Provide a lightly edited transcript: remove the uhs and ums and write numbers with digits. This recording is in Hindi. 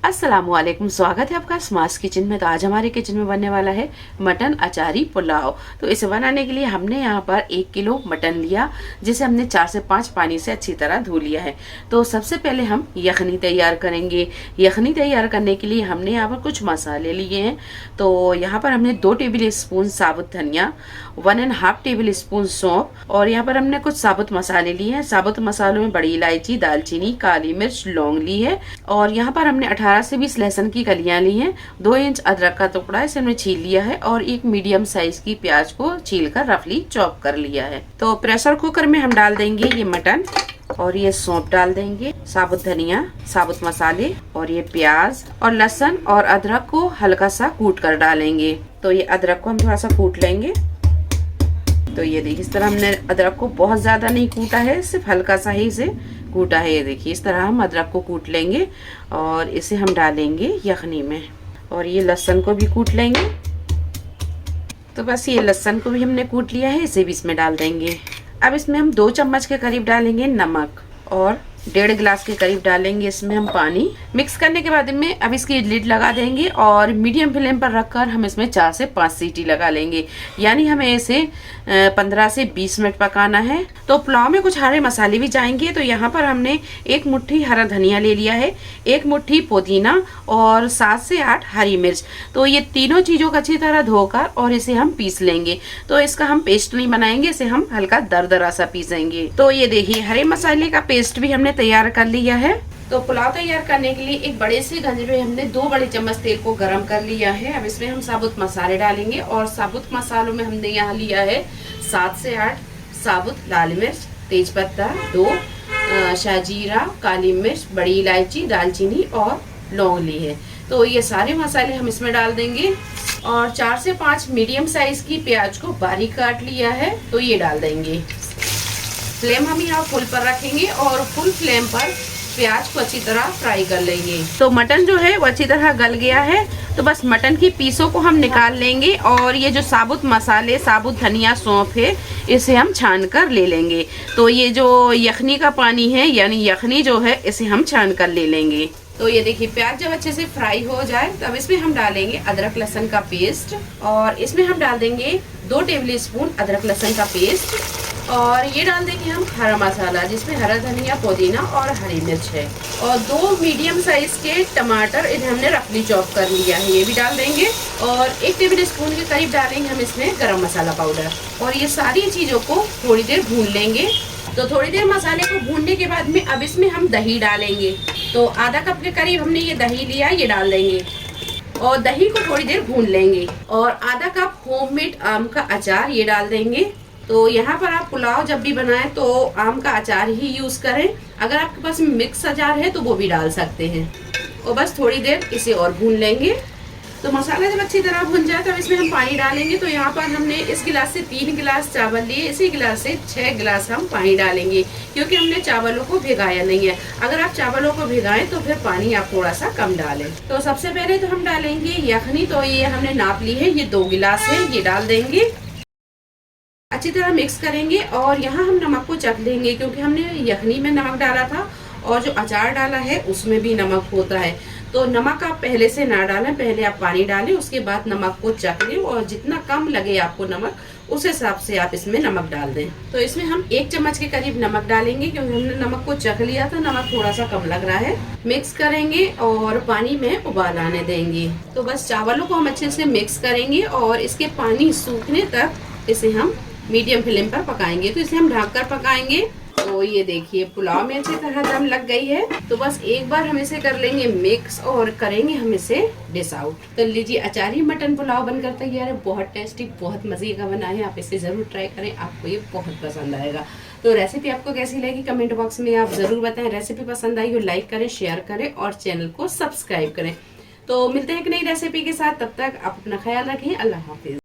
अस्सलामुअलैकुम, स्वागत है आपका स्मार्ट किचन में। तो आज हमारे किचन में बनने वाला है मटन अचारी पुलाव। तो इसे बनाने के लिए हमने यहाँ पर 1 किलो मटन लिया, जिसे हमने 4 से 5 पानी से अच्छी तरह धो लिया है। तो सबसे पहले हम यखनी तैयार करेंगे। यखनी तैयार करने के लिए हमने यहाँ पर कुछ मसाले लिए हैं। तो यहाँ पर हमने 2 टेबल स्पून साबुत धनिया, 1.5 टेबल स्पून सौंफ और यहाँ पर हमने कुछ साबुत मसाले लिए हैं। साबुत मसालों में बड़ी इलायची, दालचीनी, काली मिर्च, लौंग ली है और यहाँ पर हमने 18 से 20 लहसुन की कलियां ली हैं। 2 इंच अदरक का टुकड़ा इसे हमने छील लिया है और एक मीडियम साइज की प्याज को छील कर रफली चॉप कर लिया है। तो प्रेशर कुकर में हम डाल देंगे ये मटन और ये सौंफ डाल देंगे, साबुत धनिया, साबुत मसाले और ये प्याज और लहसुन और अदरक को हल्का सा कूट कर डालेंगे। तो ये अदरक को हम थोड़ा सा कूट लेंगे। तो ये देखिए, इस तरह हमने अदरक को बहुत ज्यादा नहीं कूटा है, सिर्फ हल्का सा ही इसे कूटा है। ये देखिए, इस तरह हम अदरक को कूट लेंगे और इसे हम डालेंगे यखनी में। और ये लहसुन को भी कूट लेंगे। तो बस ये लहसुन को भी हमने कूट लिया है, इसे भी इसमें डाल देंगे। अब इसमें हम 2 चम्मच के करीब डालेंगे नमक और 1.5 गिलास के करीब डालेंगे इसमें हम पानी। मिक्स करने के बाद में अब इसकी लिड लगा देंगे और मीडियम फ्लेम पर रखकर हम इसमें 4 से 5 सीटी लगा लेंगे। यानी हमें इसे 15 से 20 मिनट पकाना है। तो पुलाव में कुछ हरे मसाले भी जाएंगे। तो यहाँ पर हमने 1 मुट्ठी हरा धनिया ले लिया है, 1 मुट्ठी पुदीना और 7 से 8 हरी मिर्च। तो ये तीनों चीजों को अच्छी तरह धोकर और इसे हम पीस लेंगे। तो इसका हम पेस्ट नहीं बनाएंगे, इसे हम हल्का दरदरा सा पीसेंगे। तो ये देखिए, हरे मसाले का पेस्ट भी हमने तैयार कर लिया है। तो पुलाव तैयार करने के लिए एक बड़े से गंज में हमने 2 बड़े चम्मच तेल को गरम कर लिया है। अब इसमें हम साबुत मसाले डालेंगे और साबुत मसालों में हमने यहाँ लिया है 7 से 8 साबुत लाल मिर्च, तेज पत्ता, 2 शाजीरा, काली मिर्च, बड़ी इलायची, दालचीनी और लौंग ली है। तो ये सारे मसाले हम इसमें डाल देंगे और 4 से 5 मीडियम साइज की प्याज को बारीक काट लिया है, तो ये डाल देंगे। फ्लेम हम यहाँ फुल पर रखेंगे और फुल फ्लेम पर प्याज को अच्छी तरह फ्राई कर लेंगे। तो मटन जो है वो अच्छी तरह गल गया है। तो बस मटन की पीसों को हम निकाल लेंगे और ये जो साबुत मसाले, साबुत धनिया, सौंफ है, इसे हम छान कर ले लेंगे। तो ये जो यखनी का पानी है, यानी यखनी जो है, इसे हम छान कर ले लेंगे। तो ये देखिए, प्याज जब अच्छे से फ्राई हो जाए तब इसमें हम डालेंगे अदरक लहसुन का पेस्ट और इसमें हम डाल देंगे 2 टेबल स्पून अदरक लहसुन का पेस्ट और ये डाल देंगे हम हरा मसाला, जिसमें हरा धनिया, पुदीना और हरी मिर्च है और 2 मीडियम साइज के टमाटर इन्हें हमने रफली चॉप कर लिया है, ये भी डाल देंगे और 1 टेबल स्पून के करीब डालेंगे हम इसमें गरम मसाला पाउडर और ये सारी चीजों को थोड़ी देर भून लेंगे। तो थोड़ी देर मसाले को भूनने के बाद में अब इसमें हम दही डालेंगे। तो आधा कप के करीब हमने ये दही लिया, ये डाल देंगे और दही को थोड़ी देर भून लेंगे और आधा कप होममेड आम का अचार ये डाल देंगे। तो यहाँ पर आप पुलाव जब भी बनाएं तो आम का अचार ही यूज करें। अगर आपके पास मिक्स अचार है तो वो भी डाल सकते हैं और बस थोड़ी देर इसे और भून लेंगे। तो मसाला जब अच्छी तरह भुन जाए तब इसमें हम पानी डालेंगे। तो यहाँ पर हमने इस गिलास से 3 गिलास चावल लिए, इसी गिलास से 6 गिलास हम पानी डालेंगे, क्योंकि हमने चावलों को भिगाया नहीं है। अगर आप चावलों को भिगाएं तो फिर पानी आप थोड़ा सा कम डालें। तो सबसे पहले तो हम डालेंगे यखनी। तो ये हमने नाप ली है, ये 2 गिलास है, ये डाल देंगे। अच्छी तरह मिक्स करेंगे और यहाँ हम नमक को चख लेंगे, क्योंकि हमने यखनी में नमक डाला था और जो अचार डाला है उसमें भी नमक होता है। तो नमक आप पहले से ना डालें, पहले आप पानी डालें, उसके बाद नमक को चख लें और जितना कम लगे आपको नमक, उस हिसाब से आप इसमें नमक डाल दें। तो इसमें हम 1 चम्मच के करीब नमक डालेंगे, क्योंकि हमने नमक को चख लिया था, नमक थोड़ा सा कम लग रहा है। मिक्स करेंगे और पानी में उबाल आने देंगे। तो बस चावलों को हम अच्छे से मिक्स करेंगे और इसके पानी सूखने तक इसे हम मीडियम फ्लेम पर पकाएंगे। तो इसे हम ढककर पकाएंगे। तो ये देखिए, पुलाव में अच्छी तरह दम लग गई है। तो बस एक बार हम इसे कर लेंगे मिक्स और करेंगे हम इसे डिश आउट। तो लीजिए, अचारी मटन पुलाव बनकर तैयार है। बहुत टेस्टी, बहुत मजे का बना है। आप इसे जरूर ट्राई करें, आपको ये बहुत पसंद आएगा। तो रेसिपी आपको कैसी लगी कमेंट बॉक्स में आप जरूर बताएं। रेसिपी पसंद आई हो लाइक करें, शेयर करें और चैनल को सब्सक्राइब करें। तो मिलते हैं एक नई रेसिपी के साथ, तब तक आप अपना ख्याल रखें। अल्लाह हाफिज।